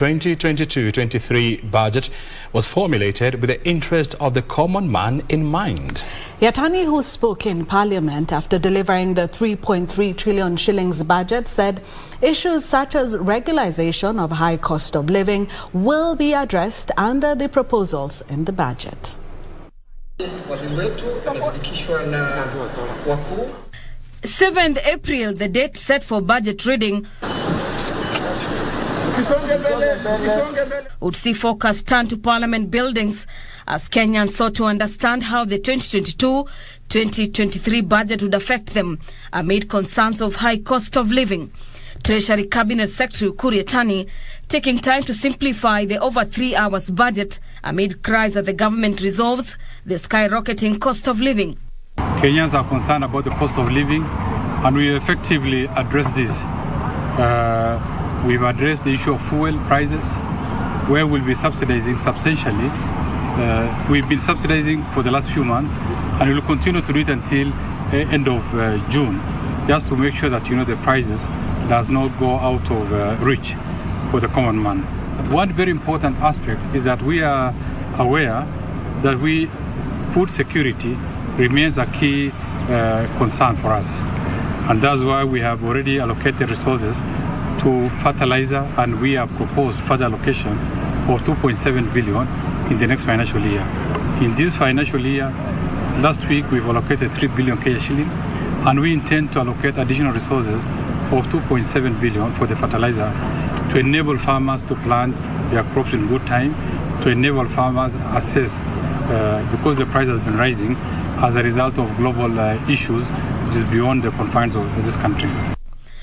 2022-23 budget was formulated with the interest of the common man in mind. Yattani, who spoke in Parliament after delivering the 3.3 trillion shillings budget, said issues such as regularization of high cost of living will be addressed under the proposals in the budget. 7th April, the date set for budget reading, would see focus turn to Parliament buildings as Kenyans sought to understand how the 2022-2023 budget would affect them amid concerns of high cost of living. Treasury Cabinet Secretary Ukur Yatani taking time to simplify the over 3 hours budget amid cries that the government resolves the skyrocketing cost of living. Kenyans are concerned about the cost of living, and we effectively address this. We've addressed the issue of fuel prices, where we'll be subsidizing substantially. We've been subsidizing for the last few months, and we will continue to do it until end of June, just to make sure that the prices does not go out of reach for the common man. One very important aspect is that we are aware that food security remains a key concern for us, and that's why we have already allocated resources to fertilizer, and we have proposed further allocation of 2.7 billion in the next financial year. In this financial year, last week we've allocated 3 billion shilling, and we intend to allocate additional resources of 2.7 billion for the fertilizer to enable farmers to plant their crops in good time, to enable farmers assess, because the price has been rising as a result of global issues which is beyond the confines of this country.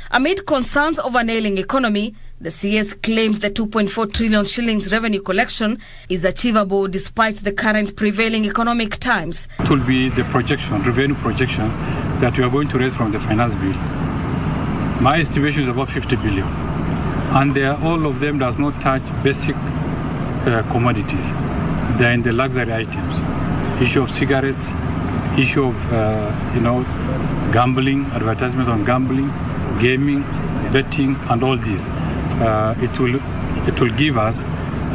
Amid concerns over an ailing economy, the CS claimed the 2.4 trillion shillings revenue collection is achievable despite the current prevailing economic times. It will be the revenue projection that we are going to raise from the finance bill. My estimation is about 50 billion. And all of them does not touch basic commodities. They are in the luxury items. Issue of cigarettes, issue of gambling, advertisement on gambling, gaming, betting, and all these. It will give us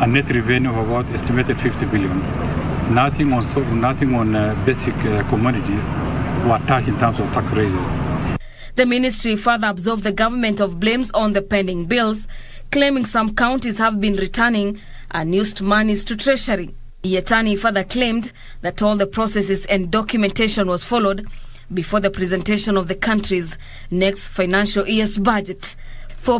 a net revenue of about estimated 50 billion. Nothing on basic commodities were touched in terms of tax raises. The ministry further absolved the government of blames on the pending bills, claiming some counties have been returning unused monies to Treasury. Yattani further claimed that all the processes and documentation was followed before the presentation of the country's next financial year's budget. For